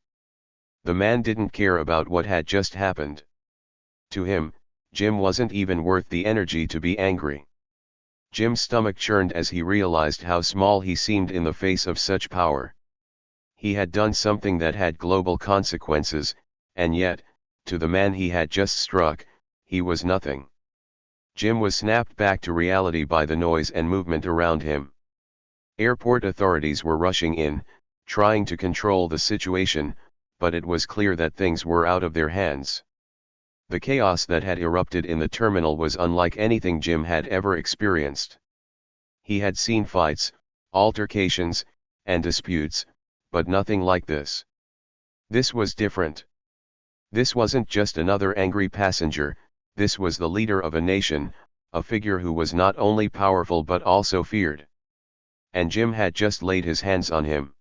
Speaker 1: The man didn't care about what had just happened. To him, Jim wasn't even worth the energy to be angry. Jim's stomach churned as he realized how small he seemed in the face of such power. He had done something that had global consequences, and yet, to the man he had just struck, he was nothing. Jim was snapped back to reality by the noise and movement around him. Airport authorities were rushing in, trying to control the situation, but it was clear that things were out of their hands. The chaos that had erupted in the terminal was unlike anything Jim had ever experienced. He had seen fights, altercations, and disputes, but nothing like this. This was different. This wasn't just another angry passenger, this was the leader of a nation, a figure who was not only powerful but also feared. And Jim had just laid his hands on him.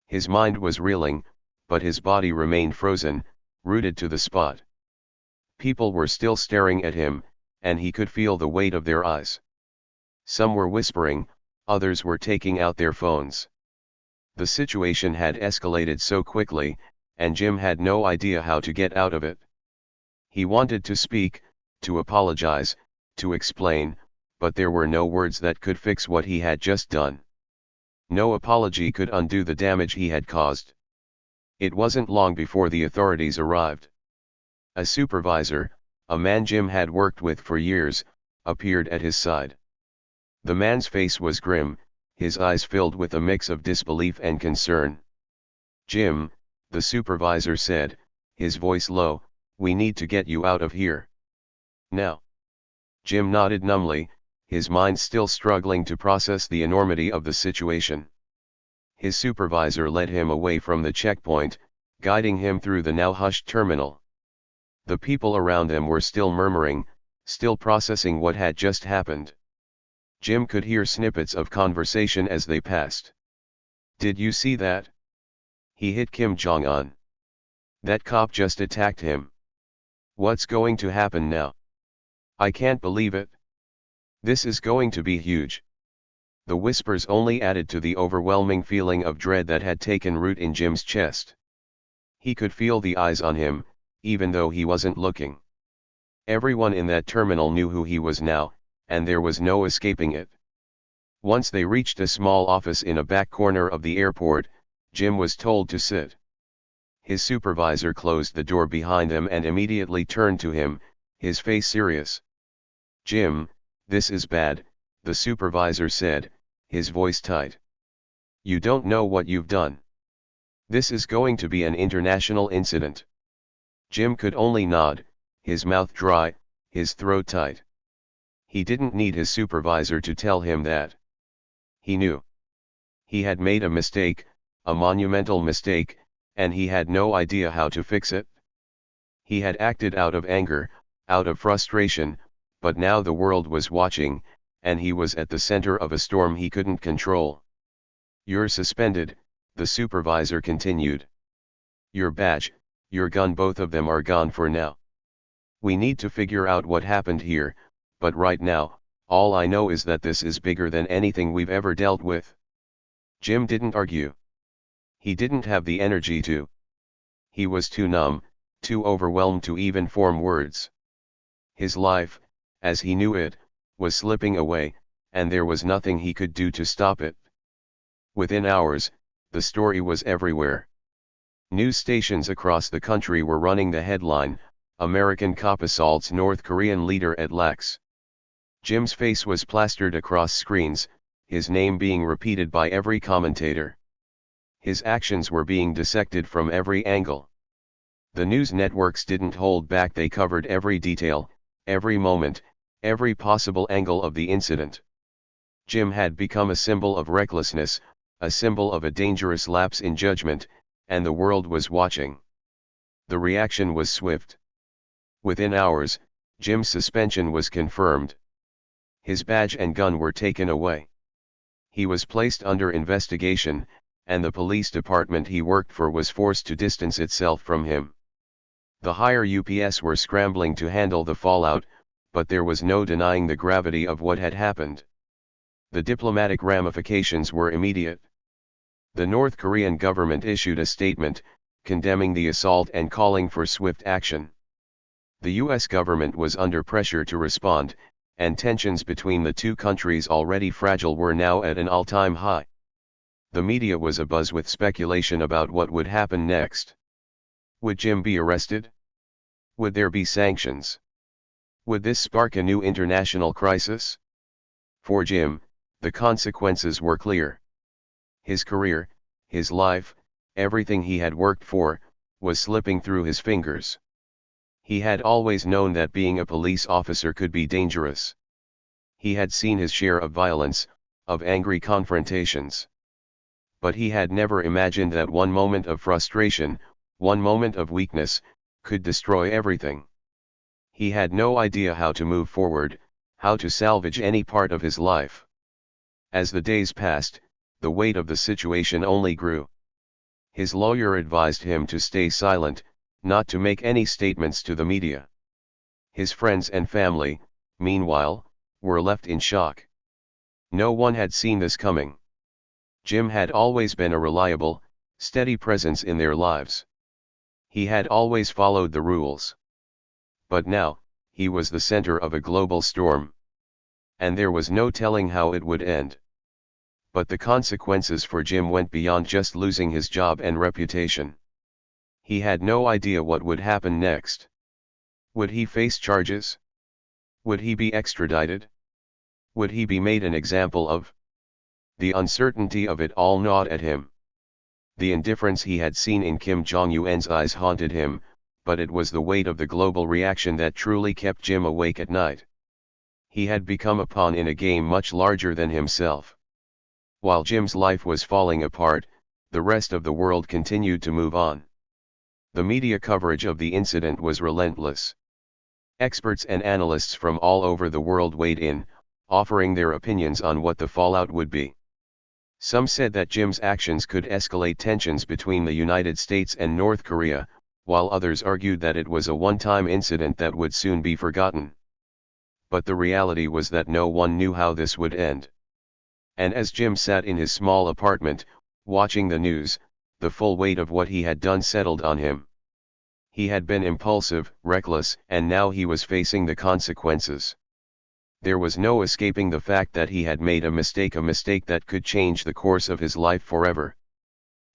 Speaker 1: His mind was reeling, but his body remained frozen, rooted to the spot. People were still staring at him, and he could feel the weight of their eyes. Some were whispering, others were taking out their phones. The situation had escalated so quickly, and Jim had no idea how to get out of it. He wanted to speak, to apologize, to explain, but there were no words that could fix what he had just done. No apology could undo the damage he had caused. It wasn't long before the authorities arrived. A supervisor, a man Jim had worked with for years, appeared at his side. The man's face was grim, his eyes filled with a mix of disbelief and concern. "Jim," the supervisor said, his voice low, "we need to get you out of here. Now." Jim nodded numbly, his mind still struggling to process the enormity of the situation. His supervisor led him away from the checkpoint, guiding him through the now hushed terminal. The people around them were still murmuring, still processing what had just happened. Jim could hear snippets of conversation as they passed. "Did you see that? He hit Jong. That cop just attacked him. What's going to happen now? I can't believe it. This is going to be huge." The whispers only added to the overwhelming feeling of dread that had taken root in Jim's chest. He could feel the eyes on him, even though he wasn't looking. Everyone in that terminal knew who he was now, and there was no escaping it. Once they reached a small office in a back corner of the airport, Jim was told to sit. His supervisor closed the door behind them and immediately turned to him, his face serious. "Jim, this is bad," the supervisor said, his voice tight. "You don't know what you've done. This is going to be an international incident." Jim could only nod, his mouth dry, his throat tight. He didn't need his supervisor to tell him that. He knew. He had made a mistake, a monumental mistake, and he had no idea how to fix it. He had acted out of anger, out of frustration, but now the world was watching, and he was at the center of a storm he couldn't control. "You're suspended," the supervisor continued. "Your badge, your gun, both of them are gone for now. We need to figure out what happened here, but right now, all I know is that this is bigger than anything we've ever dealt with." Jim didn't argue. He didn't have the energy to. He was too numb, too overwhelmed to even form words. His life, as he knew it, was slipping away, and there was nothing he could do to stop it. Within hours, the story was everywhere. News stations across the country were running the headline, "American cop assaults North Korean leader at Lax." Jim's face was plastered across screens, his name being repeated by every commentator. His actions were being dissected from every angle. The news networks didn't hold back, they covered every detail, every moment, every possible angle of the incident. Jim had become a symbol of recklessness, a symbol of a dangerous lapse in judgment, and the world was watching. The reaction was swift. Within hours, Jim's suspension was confirmed. His badge and gun were taken away. He was placed under investigation, and the police department he worked for was forced to distance itself from him. The higher UPS were scrambling to handle the fallout, but there was no denying the gravity of what had happened. The diplomatic ramifications were immediate. The North Korean government issued a statement, condemning the assault and calling for swift action. The US government was under pressure to respond, and tensions between the two countries already fragile were now at an all-time high. The media was abuzz with speculation about what would happen next. Would Jim be arrested? Would there be sanctions? Would this spark a new international crisis? For Jim, the consequences were clear. His career, his life, everything he had worked for, was slipping through his fingers. He had always known that being a police officer could be dangerous. He had seen his share of violence, of angry confrontations. But he had never imagined that one moment of frustration, one moment of weakness, could destroy everything. He had no idea how to move forward, how to salvage any part of his life. As the days passed, the weight of the situation only grew. His lawyer advised him to stay silent, not to make any statements to the media. His friends and family, meanwhile, were left in shock. No one had seen this coming. Jim had always been a reliable, steady presence in their lives. He had always followed the rules. But now, he was the center of a global storm. And there was no telling how it would end. But the consequences for Jim went beyond just losing his job and reputation. He had no idea what would happen next. Would he face charges? Would he be extradited? Would he be made an example of? The uncertainty of it all gnawed at him. The indifference he had seen in Kim Jong-un's eyes haunted him, but it was the weight of the global reaction that truly kept Jim awake at night. He had become a pawn in a game much larger than himself. While Jim's life was falling apart, the rest of the world continued to move on. The media coverage of the incident was relentless. Experts and analysts from all over the world weighed in, offering their opinions on what the fallout would be. Some said that Jim's actions could escalate tensions between the United States and North Korea, while others argued that it was a one-time incident that would soon be forgotten. But the reality was that no one knew how this would end. And as Jim sat in his small apartment, watching the news, the full weight of what he had done settled on him. He had been impulsive, reckless, and now he was facing the consequences. There was no escaping the fact that he had made a mistake that could change the course of his life forever.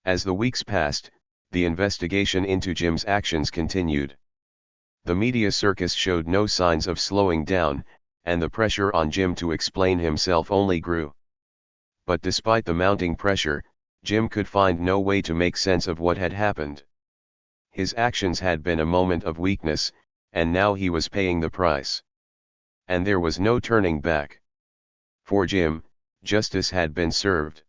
Speaker 1: As the weeks passed, the investigation into Jim's actions continued. The media circus showed no signs of slowing down, and the pressure on Jim to explain himself only grew. But despite the mounting pressure, Jim could find no way to make sense of what had happened. His actions had been a moment of weakness, and now he was paying the price. And there was no turning back. For Jim, justice had been served.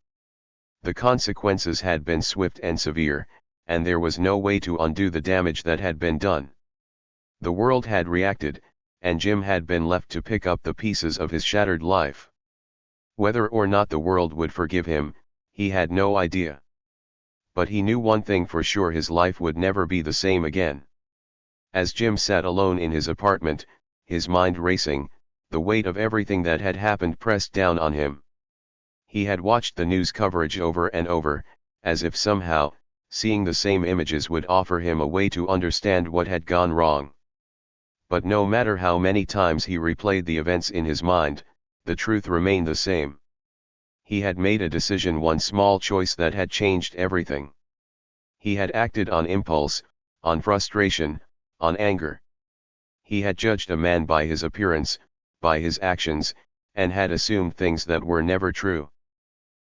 Speaker 1: The consequences had been swift and severe, and there was no way to undo the damage that had been done. The world had reacted, and Jim had been left to pick up the pieces of his shattered life. Whether or not the world would forgive him, he had no idea. But he knew one thing for sure: his life would never be the same again. As Jim sat alone in his apartment, his mind racing, the weight of everything that had happened pressed down on him. He had watched the news coverage over and over, as if somehow, seeing the same images would offer him a way to understand what had gone wrong. But no matter how many times he replayed the events in his mind, the truth remained the same. He had made a decision, one small choice that had changed everything. He had acted on impulse, on frustration, on anger. He had judged a man by his appearance, by his actions, and had assumed things that were never true.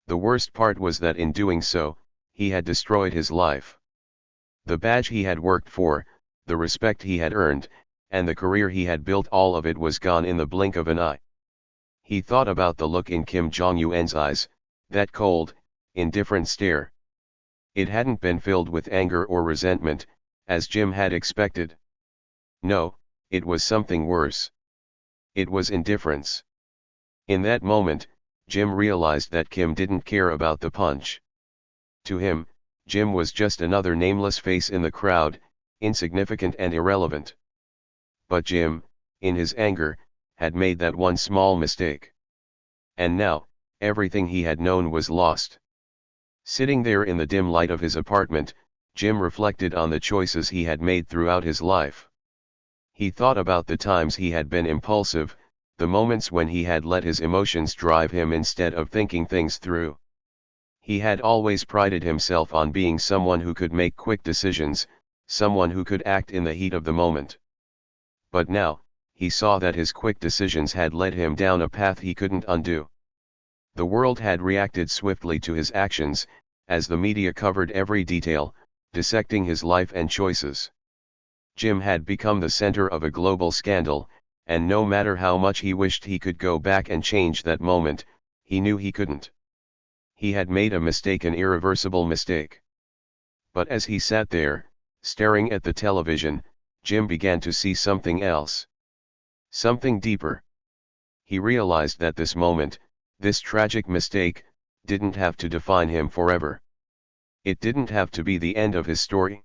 Speaker 1: The worst part was that in doing so, he had destroyed his life. The badge he had worked for, the respect he had earned, and the career he had built, all of it was gone in the blink of an eye. He thought about the look in Kim Jong-un's eyes, that cold, indifferent stare. It hadn't been filled with anger or resentment, as Jim had expected. No, it was something worse. It was indifference. In that moment, Jim realized that Kim didn't care about the punch. To him, Jim was just another nameless face in the crowd, insignificant and irrelevant. But Jim, in his anger, had made that one small mistake. And now, everything he had known was lost. Sitting there in the dim light of his apartment, Jim reflected on the choices he had made throughout his life. He thought about the times he had been impulsive, the moments when he had let his emotions drive him instead of thinking things through. He had always prided himself on being someone who could make quick decisions, someone who could act in the heat of the moment. But now, he saw that his quick decisions had led him down a path he couldn't undo. The world had reacted swiftly to his actions, as the media covered every detail, dissecting his life and choices. Jim had become the center of a global scandal, and no matter how much he wished he could go back and change that moment, he knew he couldn't. He had made a mistake, an irreversible mistake. But as he sat there, staring at the television, Jim began to see something else. Something deeper. He realized that this moment, this tragic mistake, didn't have to define him forever. It didn't have to be the end of his story.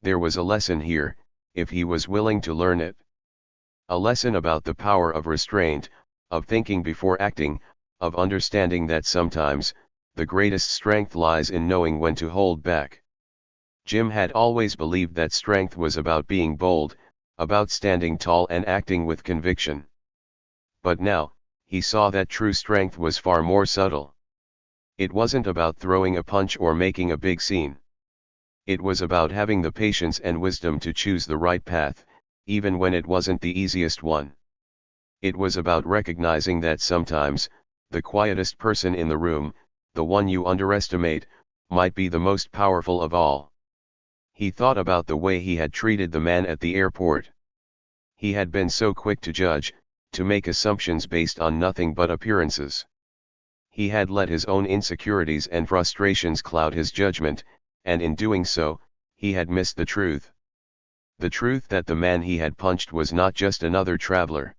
Speaker 1: There was a lesson here, if he was willing to learn it. A lesson about the power of restraint, of thinking before acting, of understanding that sometimes, the greatest strength lies in knowing when to hold back. Jim had always believed that strength was about being bold, about standing tall and acting with conviction. But now, he saw that true strength was far more subtle. It wasn't about throwing a punch or making a big scene. It was about having the patience and wisdom to choose the right path, even when it wasn't the easiest one. It was about recognizing that sometimes, the quietest person in the room, the one you underestimate, might be the most powerful of all. He thought about the way he had treated the man at the airport. He had been so quick to judge, to make assumptions based on nothing but appearances. He had let his own insecurities and frustrations cloud his judgment, and in doing so, he had missed the truth. The truth that the man he had punched was not just another traveler.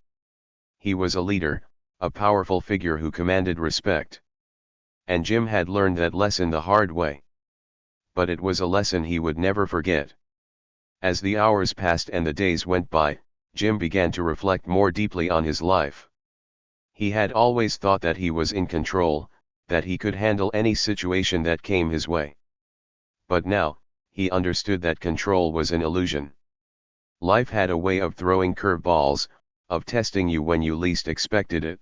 Speaker 1: He was a leader, a powerful figure who commanded respect. And Jim had learned that lesson the hard way. But it was a lesson he would never forget. As the hours passed and the days went by, Jim began to reflect more deeply on his life. He had always thought that he was in control, that he could handle any situation that came his way. But now, he understood that control was an illusion. Life had a way of throwing curveballs, of testing you when you least expected it.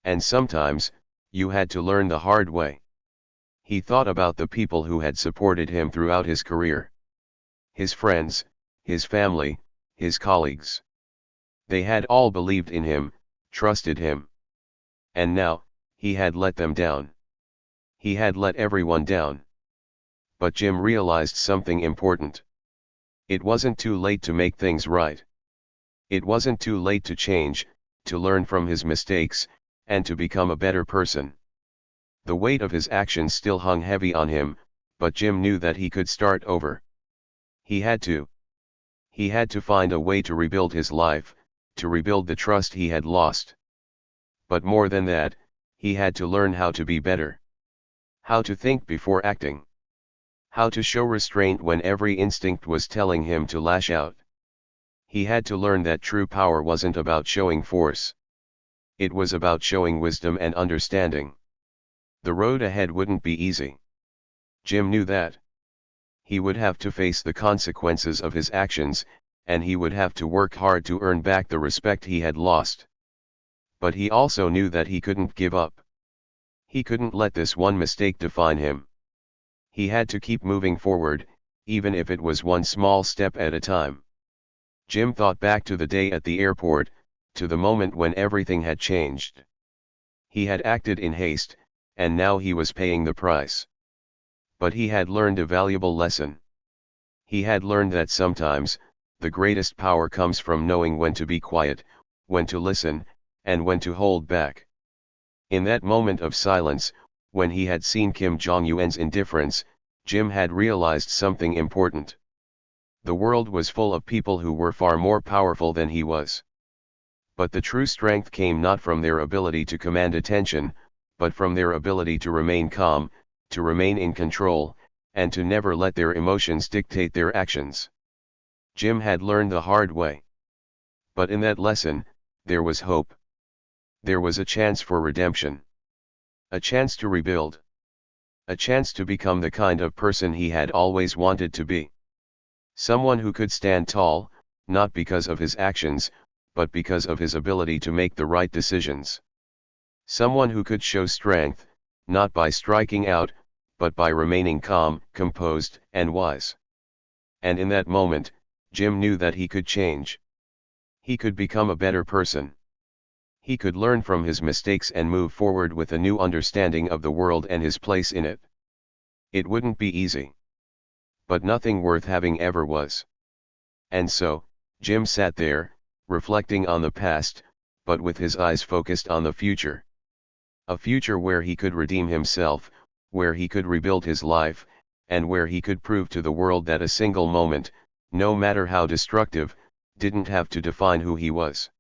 Speaker 1: And sometimes, you had to learn the hard way. He thought about the people who had supported him throughout his career. His friends, his family, his colleagues. They had all believed in him, trusted him. And now, he had let them down. He had let everyone down. But Jim realized something important. It wasn't too late to make things right. It wasn't too late to change, to learn from his mistakes, and to become a better person. The weight of his actions still hung heavy on him, but Jim knew that he could start over. He had to. He had to find a way to rebuild his life, to rebuild the trust he had lost. But more than that, he had to learn how to be better. How to think before acting. How to show restraint when every instinct was telling him to lash out. He had to learn that true power wasn't about showing force. It was about showing wisdom and understanding. The road ahead wouldn't be easy. Jim knew that. He would have to face the consequences of his actions, and he would have to work hard to earn back the respect he had lost. But he also knew that he couldn't give up. He couldn't let this one mistake define him. He had to keep moving forward, even if it was one small step at a time. Jim thought back to the day at the airport, to the moment when everything had changed. He had acted in haste, and now he was paying the price. But he had learned a valuable lesson. He had learned that sometimes, the greatest power comes from knowing when to be quiet, when to listen, and when to hold back. In that moment of silence, when he had seen Kim Jong-un's indifference, Jim had realized something important. The world was full of people who were far more powerful than he was. But the true strength came not from their ability to command attention, but from their ability to remain calm, to remain in control, and to never let their emotions dictate their actions. Jim had learned the hard way. But in that lesson, there was hope. There was a chance for redemption. A chance to rebuild. A chance to become the kind of person he had always wanted to be. Someone who could stand tall, not because of his actions, but because of his ability to make the right decisions. Someone who could show strength, not by striking out, but by remaining calm, composed, and wise. And in that moment, Jim knew that he could change. He could become a better person. He could learn from his mistakes and move forward with a new understanding of the world and his place in it. It wouldn't be easy. But nothing worth having ever was. And so, Jim sat there, reflecting on the past, but with his eyes focused on the future. A future where he could redeem himself, where he could rebuild his life, and where he could prove to the world that a single moment, no matter how destructive, didn't have to define who he was.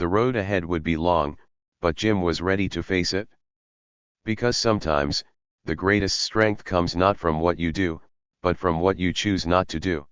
Speaker 1: The road ahead would be long, but Jim was ready to face it. Because sometimes, the greatest strength comes not from what you do, but from what you choose not to do.